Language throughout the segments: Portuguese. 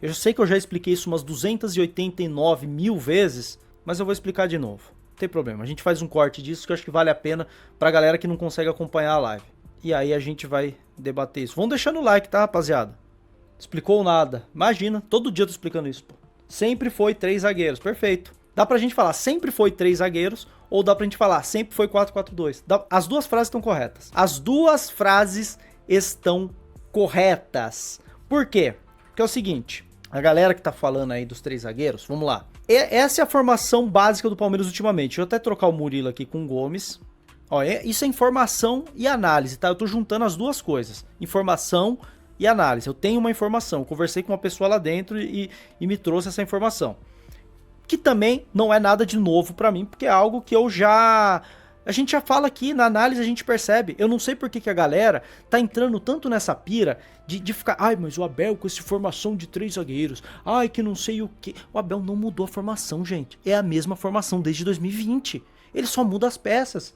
Eu já sei que eu já expliquei isso umas 289 mil vezes, mas eu vou explicar de novo. Não tem problema, a gente faz um corte disso que eu acho que vale a pena pra galera que não consegue acompanhar a live. E aí a gente vai debater isso. Vão deixando o like, tá, rapaziada? Explicou nada. Imagina, todo dia eu tô explicando isso, pô. Sempre foi 3 zagueiros, perfeito. Dá pra gente falar sempre foi 3 zagueiros, ou dá pra gente falar sempre foi 4-4-2. As duas frases estão corretas. As duas frases estão corretas. Por quê? Porque é o seguinte, a galera que tá falando aí dos 3 zagueiros, vamos lá. Essa é a formação básica do Palmeiras ultimamente. Deixa eu até trocar o Murilo aqui com o Gomes. Ó, isso é informação e análise, tá? Eu tô juntando as duas coisas. Informação e análise. Eu tenho uma informação. Eu conversei com uma pessoa lá dentro e me trouxe essa informação. Que também não é nada de novo pra mim, porque é algo que eu já... A gente já fala aqui, na análise a gente percebe. Eu não sei por que a galera tá entrando tanto nessa pira de ficar... Ai, mas o Abel com essa formação de 3 zagueiros. Ai, que não sei o que. O Abel não mudou a formação, gente. É a mesma formação desde 2020. Ele só muda as peças.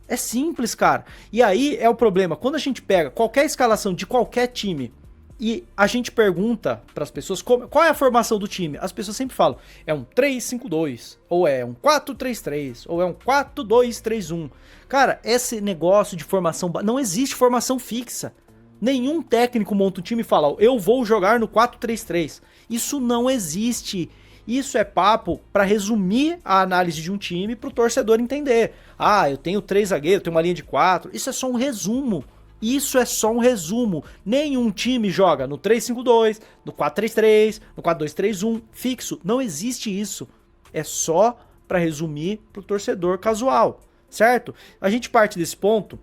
É simples, cara. E aí é o problema. Quando a gente pega qualquer escalação de qualquer time e a gente pergunta para as pessoas qual é a formação do time, as pessoas sempre falam, é um 3-5-2, ou é um 4-3-3, ou é um 4-2-3-1. Cara, esse negócio de formação... Não existe formação fixa. Nenhum técnico monta um time e fala, eu vou jogar no 4-3-3. Isso não existe. Isso é papo para resumir a análise de um time para o torcedor entender. Ah, eu tenho 3 zagueiros, eu tenho uma linha de 4. Isso é só um resumo. Isso é só um resumo. Nenhum time joga no 3-5-2, no 4-3-3, no 4-2-3-1 fixo. Não existe isso. É só para resumir para o torcedor casual, certo? A gente parte desse ponto,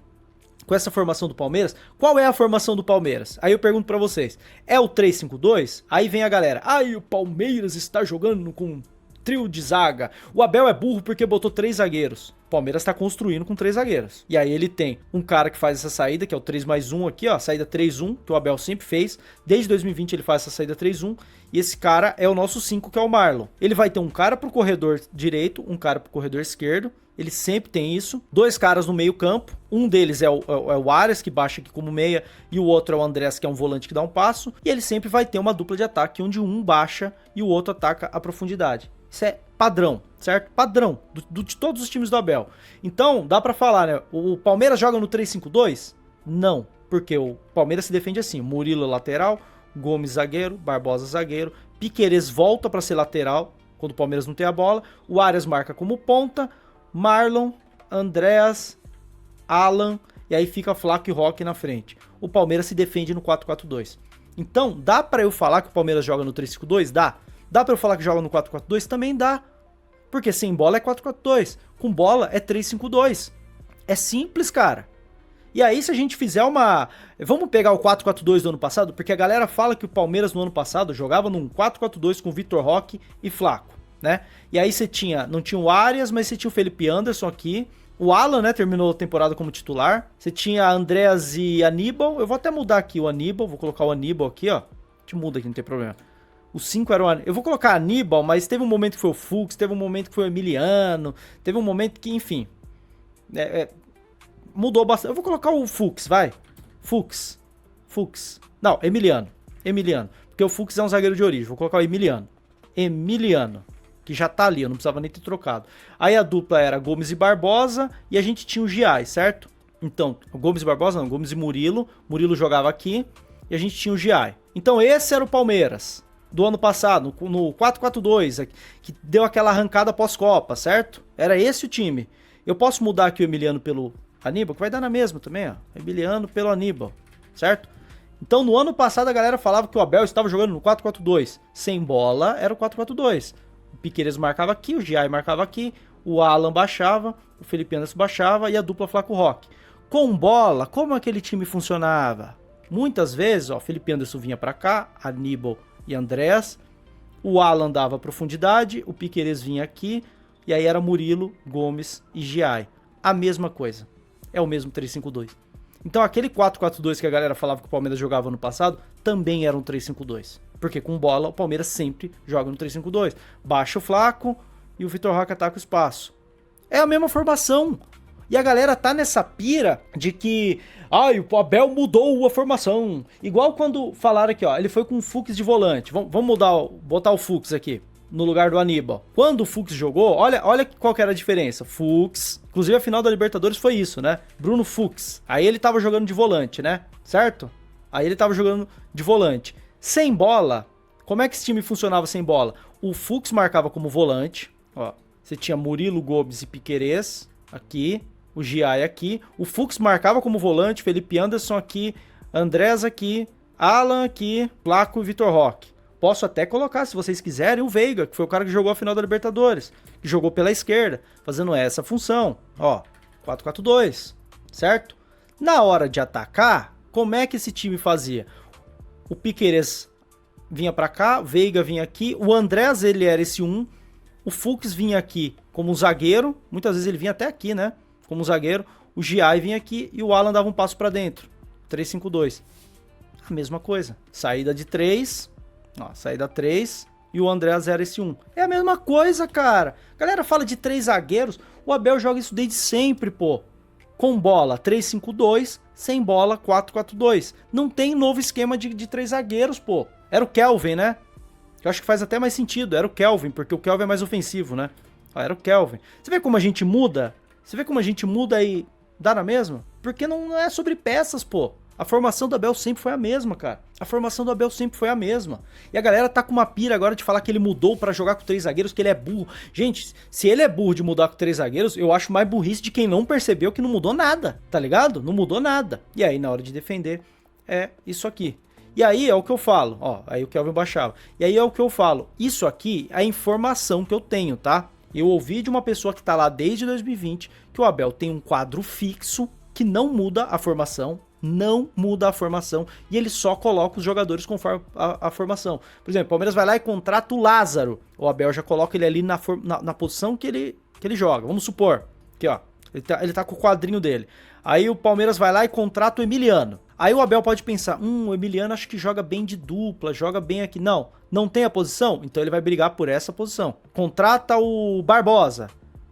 com essa formação do Palmeiras. Qual é a formação do Palmeiras? Aí eu pergunto pra vocês, é o 3-5-2? Aí vem a galera, ai, o Palmeiras está jogando com um trio de zaga, o Abel é burro porque botou 3 zagueiros. O Palmeiras tá construindo com 3 zagueiros. E aí ele tem um cara que faz essa saída, que é o 3+1 aqui, ó, saída 3-1, que o Abel sempre fez. Desde 2020 ele faz essa saída 3-1, e esse cara é o nosso 5, que é o Marlon. Ele vai ter um cara pro corredor direito, um cara pro corredor esquerdo. Ele sempre tem isso. 2 caras no meio campo. Um deles é o Arias, que baixa aqui como meia. E o outro é o Andrés, que é um volante que dá um passo. E ele sempre vai ter uma dupla de ataque, onde um baixa e o outro ataca a profundidade. Isso é padrão, certo? Padrão de todos os times do Abel. Então, dá pra falar, né? O Palmeiras joga no 3-5-2? Não. Porque o Palmeiras se defende assim. Murilo lateral, Gomes zagueiro, Barbosa zagueiro. Piquerez volta pra ser lateral quando o Palmeiras não tem a bola. O Arias marca como ponta. Marlon, Andrés, Alan, e aí fica Flaco e Roque na frente. O Palmeiras se defende no 4-4-2. Então, dá pra eu falar que o Palmeiras joga no 3-5-2? Dá. Dá pra eu falar que joga no 4-4-2? Também dá. Porque sem bola é 4-4-2. Com bola é 3-5-2. É simples, cara. E aí, se a gente fizer uma... Vamos pegar o 4-4-2 do ano passado? Porque a galera fala que o Palmeiras no ano passado jogava num 4-4-2 com Vitor Roque e Flaco, né? E aí você tinha, não tinha o Arias, mas você tinha o Felipe Anderson aqui. O Alan, né, terminou a temporada como titular. Você tinha Andrés e Aníbal. Eu vou até mudar aqui o Aníbal, vou colocar o Aníbal aqui, ó. A gente muda aqui, não tem problema. O 5 era o Aníbal. Eu vou colocar Aníbal, mas teve um momento que foi o Fux, teve um momento que foi o Emiliano, teve um momento que, enfim... mudou bastante. Eu vou colocar o Fux, vai. Fux. Não, Emiliano. Porque o Fux é um zagueiro de origem. Vou colocar o Emiliano. Que já tá ali, eu não precisava nem ter trocado. Aí a dupla era Gomes e Barbosa e a gente tinha o Giai, certo? Então, Gomes e Barbosa não, Gomes e Murilo. Murilo jogava aqui e a gente tinha o Giai. Então esse era o Palmeiras do ano passado, no 4-4-2, que deu aquela arrancada pós-Copa, certo? Era esse o time. Eu posso mudar aqui o Emiliano pelo Aníbal, que vai dar na mesma também, ó. Emiliano pelo Aníbal, certo? Então no ano passado a galera falava que o Abel estava jogando no 4-4-2. Sem bola era o 4-4-2. O Piquerez marcava aqui, o Giai marcava aqui, o Alan baixava, o Felipe Anderson baixava e a dupla Flaco Roque. Com bola, como aquele time funcionava? Muitas vezes, ó, Felipe Anderson vinha pra cá, Aníbal e Andrés, o Alan dava profundidade, o Piquerez vinha aqui, e aí era Murilo, Gomes e Giai. A mesma coisa. É o mesmo 3-5-2. Então aquele 4-4-2 que a galera falava que o Palmeiras jogava no passado, também era um 3-5-2. Porque com bola, o Palmeiras sempre joga no 3-5-2. Baixa o Flaco e o Vitor Roque ataca o espaço. É a mesma formação. E a galera tá nessa pira de que o Abel mudou a formação. Igual quando falaram aqui, ó, ele foi com o Fux de volante. Vamos botar o Fux aqui no lugar do Aníbal. Quando o Fux jogou, olha qual que era a diferença. Fux, inclusive a final da Libertadores foi isso, né? Bruno Fux. Aí ele tava jogando de volante, né? Certo? Aí ele tava jogando de volante. Sem bola, como é que esse time funcionava sem bola? O Fux marcava como volante, ó. Você tinha Murilo, Gomes e Piquerez aqui, o Giai aqui. O Fux marcava como volante, Felipe Anderson aqui, Andrés aqui, Alan aqui, Flaco e Vitor Roque. Posso até colocar, se vocês quiserem, o Veiga, que foi o cara que jogou a final da Libertadores, que jogou pela esquerda, fazendo essa função. Ó, 4-4-2, certo? Na hora de atacar, como é que esse time fazia? O Piquerez vinha pra cá, Veiga vinha aqui, o Andrés, ele era esse 1, o Fux vinha aqui como um zagueiro, muitas vezes ele vinha até aqui, né? Como um zagueiro, o Giai vinha aqui e o Alan dava um passo pra dentro. 3-5-2. A mesma coisa. Saída de 3, ó, saída 3 e o Andrés era esse 1. É a mesma coisa, cara. A galera fala de 3 zagueiros, o Abel joga isso desde sempre, pô. Com bola 3-5-2, sem bola 4-4-2. Não tem novo esquema de 3 zagueiros, pô. Era o Kelvin, né? Eu acho que faz até mais sentido. Era o Kelvin, porque o Kelvin é mais ofensivo, né? Era o Kelvin. Você vê como a gente muda? Você vê como a gente muda e dá na mesma? Porque não é sobre peças, pô. A formação do Abel sempre foi a mesma, cara. A formação do Abel sempre foi a mesma. E a galera tá com uma pira agora de falar que ele mudou pra jogar com 3 zagueiros, que ele é burro. Gente, se ele é burro de mudar com 3 zagueiros, eu acho mais burrice de quem não percebeu que não mudou nada, tá ligado? Não mudou nada. E aí, na hora de defender, é isso aqui. E aí é o que eu falo, ó, aí o Kelvin baixava. E aí é o que eu falo, isso aqui é a informação que eu tenho, tá? Eu ouvi de uma pessoa que tá lá desde 2020 que o Abel tem um quadro fixo que não muda a formação, e ele só coloca os jogadores conforme a formação. Por exemplo, o Palmeiras vai lá e contrata o Lázaro, o Abel já coloca ele ali na posição que ele joga. Vamos supor, aqui ó, ele tá com o quadrinho dele. Aí o Palmeiras vai lá e contrata o Emiliano. Aí o Abel pode pensar, o Emiliano acho que joga bem de dupla, joga bem aqui. Não tem a posição? Então ele vai brigar por essa posição. Contrata o Barbosa.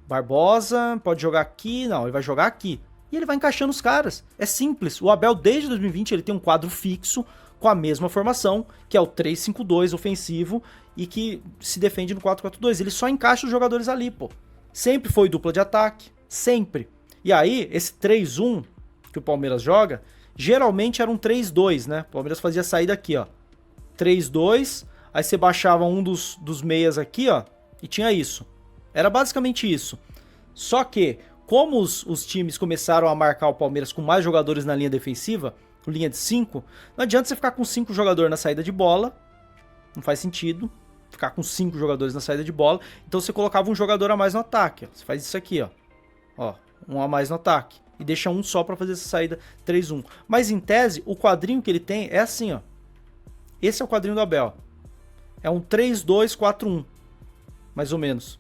Barbosa pode jogar aqui? Não, ele vai jogar aqui. E ele vai encaixando os caras. É simples. O Abel, desde 2020, ele tem um quadro fixo com a mesma formação, que é o 3-5-2 ofensivo e que se defende no 4-4-2. Ele só encaixa os jogadores ali, pô. Sempre foi dupla de ataque. Sempre. E aí, esse 3-1 que o Palmeiras joga, geralmente era um 3-2, né? O Palmeiras fazia saída aqui, ó. 3-2, aí você baixava um dos meias aqui, ó, e tinha isso. Era basicamente isso. Só que, como os times começaram a marcar o Palmeiras com mais jogadores na linha defensiva, com linha de 5, não adianta você ficar com 5 jogadores na saída de bola, não faz sentido ficar com 5 jogadores na saída de bola, então você colocava um jogador a mais no ataque, ó. Você faz isso aqui, ó, um a mais no ataque, e deixa um só para fazer essa saída 3-1. Mas em tese, o quadrinho que ele tem é assim, ó. Esse é o quadrinho do Abel. É um 3-2-4-1, mais ou menos,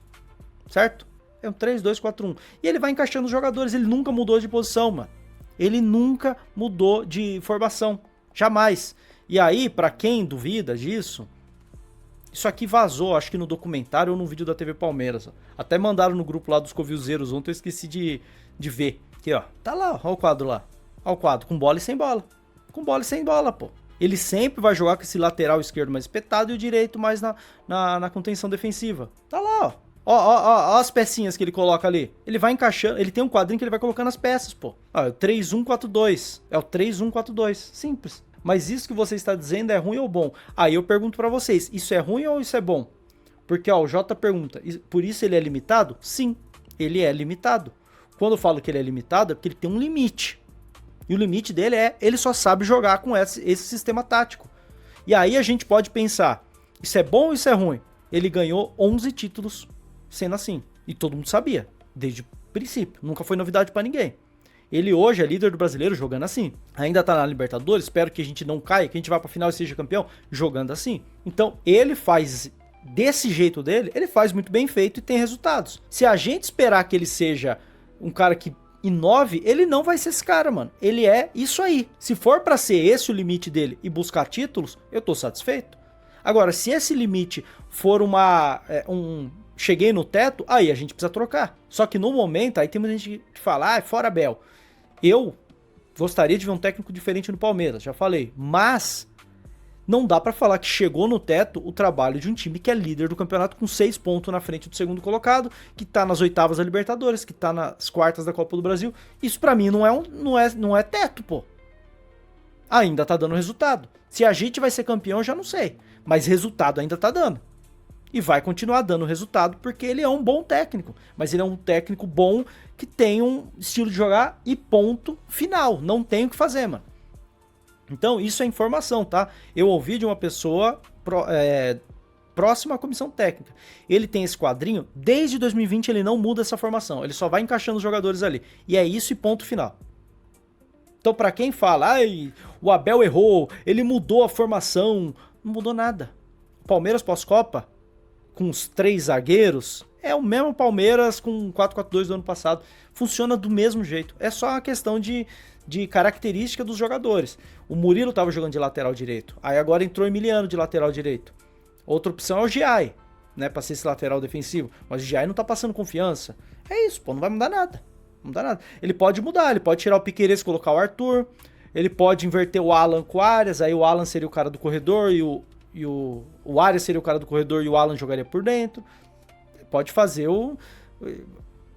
certo? É um 3-2-4-1. E ele vai encaixando os jogadores, ele nunca mudou de posição, mano. Ele nunca mudou de formação, jamais. E aí, pra quem duvida disso, isso aqui vazou, acho que no documentário ou no vídeo da TV Palmeiras. Ó. Até mandaram no grupo lá dos Covilzeiros ontem, eu esqueci de ver. Aqui, ó. Tá lá, ó o quadro lá. Ó o quadro, com bola e sem bola. Com bola e sem bola, pô. Ele sempre vai jogar com esse lateral esquerdo mais espetado e o direito mais na contenção defensiva. Tá lá, ó. Ó as pecinhas que ele coloca ali. Ele vai encaixando, ele tem um quadrinho que ele vai colocando as peças, pô. Ó, é o 3-1-4-2. É o 3-1-4-2. Simples. Mas isso que você está dizendo é ruim ou bom? Aí eu pergunto pra vocês, isso é ruim ou isso é bom? Porque, ó, o Jota pergunta, por isso ele é limitado? Sim, ele é limitado. Quando eu falo que ele é limitado, é porque ele tem um limite. E o limite dele é, ele só sabe jogar com esse sistema tático. E aí a gente pode pensar, isso é bom ou isso é ruim? Ele ganhou 11 títulos sendo assim. E todo mundo sabia, desde o princípio. Nunca foi novidade pra ninguém. Ele hoje é líder do brasileiro jogando assim. Ainda tá na Libertadores, espero que a gente não caia, que a gente vá pra final e seja campeão, jogando assim. Então, ele faz desse jeito dele, ele faz muito bem feito e tem resultados. Se a gente esperar que ele seja um cara que inove, ele não vai ser esse cara, mano. Ele é isso aí. Se for pra ser esse o limite dele e buscar títulos, eu tô satisfeito. Agora, se esse limite for cheguei no teto, aí a gente precisa trocar. Só que no momento, aí tem muita gente que fala, é fora Abel. Eu gostaria de ver um técnico diferente no Palmeiras, já falei. Mas não dá pra falar que chegou no teto o trabalho de um time que é líder do campeonato com 6 pontos na frente do segundo colocado, que tá nas oitavas da Libertadores, que tá nas quartas da Copa do Brasil. Isso pra mim não é teto, pô. Ainda tá dando resultado. Se a gente vai ser campeão, eu já não sei. Mas resultado ainda tá dando. E vai continuar dando resultado porque ele é um bom técnico. Mas ele é um técnico bom que tem um estilo de jogar e ponto final. Não tem o que fazer, mano. Então isso é informação, tá? Eu ouvi de uma pessoa próxima à comissão técnica. Ele tem esse quadrinho, desde 2020 ele não muda essa formação. Ele só vai encaixando os jogadores ali. E é isso e ponto final. Então pra quem fala, o Abel errou, ele mudou a formação, não mudou nada. Palmeiras pós-Copa, com os 3 zagueiros, é o mesmo Palmeiras com 4-4-2 do ano passado. Funciona do mesmo jeito. É só uma questão de característica dos jogadores. O Murilo tava jogando de lateral direito. Aí agora entrou o Emiliano de lateral direito. Outra opção é o Giai, né? Pra ser esse lateral defensivo. Mas o Giai não tá passando confiança. É isso, pô, não vai mudar nada. Não dá nada. Ele pode mudar, ele pode tirar o Piquerez e colocar o Arthur. Ele pode inverter o Alan com o Arias. Aí o Alan seria o cara do corredor e o Arias seria o cara do corredor e o Alan jogaria por dentro. Pode fazer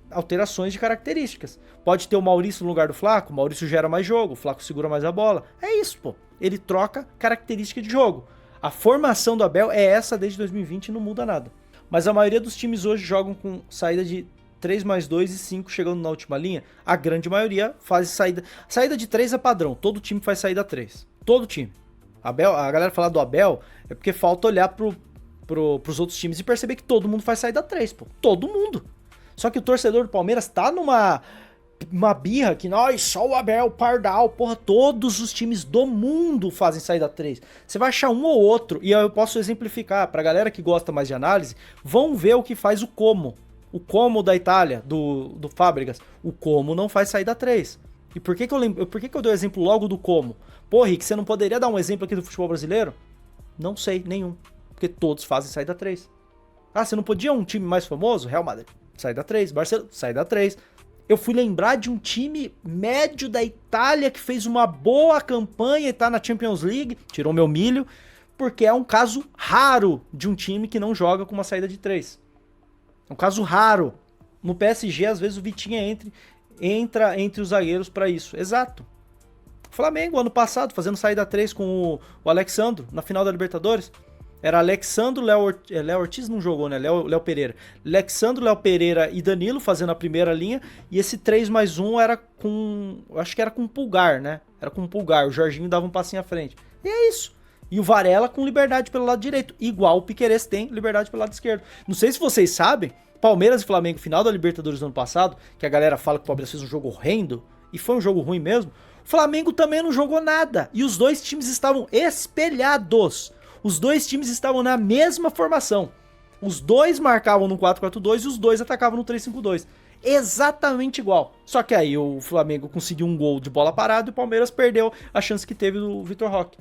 alterações de características. Pode ter o Maurício no lugar do Flaco. O Maurício gera mais jogo, o Flaco segura mais a bola. É isso, pô. Ele troca característica de jogo. A formação do Abel é essa desde 2020 e não muda nada. Mas a maioria dos times hoje jogam com saída de 3+2 e 5 chegando na última linha. A grande maioria faz saída. Saída de 3 é padrão. Todo time faz saída 3. Todo time. A galera falar do Abel é porque falta olhar pros outros times e perceber que todo mundo faz saída 3, pô. Todo mundo. Só que o torcedor do Palmeiras tá numa birra que nós, só o Abel, Pardal, porra, todos os times do mundo fazem saída 3. Você vai achar um ou outro, e eu posso exemplificar, pra galera que gosta mais de análise, vão ver o que faz o Como. O Como da Itália, do Fábricas. O Como não faz saída 3. E por que eu dei o exemplo logo do Como? Pô, Rick, você não poderia dar um exemplo aqui do futebol brasileiro? Não sei, nenhum. Porque todos fazem saída 3. Ah, você não podia um time mais famoso? Real Madrid, saída 3. Barcelona, saída 3. Eu fui lembrar de um time médio da Itália que fez uma boa campanha e tá na Champions League, tirou meu milho, porque é um caso raro de um time que não joga com uma saída de 3. É um caso raro. No PSG, às vezes, o Vitinha entra entre os zagueiros pra isso. Exato. Flamengo, ano passado, fazendo saída 3 com o Alexandro, na final da Libertadores. Era Alexandro, Léo Ortiz não jogou, né? Léo Pereira. Alexandro, Léo Pereira e Danilo fazendo a primeira linha. E esse 3+1 era com... acho que era com o Pulgar, né? Era com o Pulgar. O Jorginho dava um passinho à frente. E é isso. E o Varela com liberdade pelo lado direito. Igual o Piquerez tem liberdade pelo lado esquerdo. Não sei se vocês sabem, Palmeiras e Flamengo, final da Libertadores do ano passado, que a galera fala que o Palmeiras fez um jogo horrendo, e foi um jogo ruim mesmo, o Flamengo também não jogou nada. E os dois times estavam espelhados. Os dois times estavam na mesma formação. Os dois marcavam no 4-4-2 e os dois atacavam no 3-5-2. Exatamente igual. Só que aí o Flamengo conseguiu um gol de bola parada e o Palmeiras perdeu a chance que teve do Vitor Roque.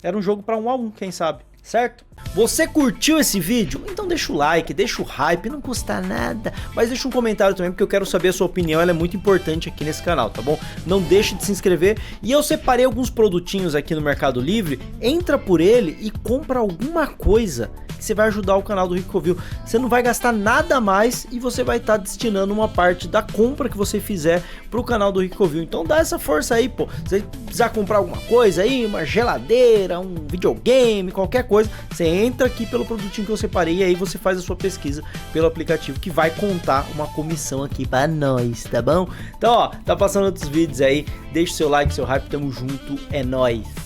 Era um jogo para 1-1, quem sabe, certo? Você curtiu esse vídeo? Então deixa o like, deixa o hype, não custa nada. Mas deixa um comentário também, porque eu quero saber a sua opinião, ela é muito importante aqui nesse canal, tá bom? Não deixe de se inscrever. E eu separei alguns produtinhos aqui no Mercado Livre, entra por ele e compra alguma coisa que você vai ajudar o canal do Rick Covil. Você não vai gastar nada mais e você vai estar destinando uma parte da compra que você fizer pro canal do Rick Covil. Então dá essa força aí, pô. Se você precisar comprar alguma coisa aí, uma geladeira, um videogame, qualquer coisa, você entra aqui pelo produtinho que eu separei e aí você faz a sua pesquisa pelo aplicativo que vai contar uma comissão aqui pra nós, tá bom? Então, ó, tá passando outros vídeos aí, deixa o seu like, seu hype, tamo junto, é nóis!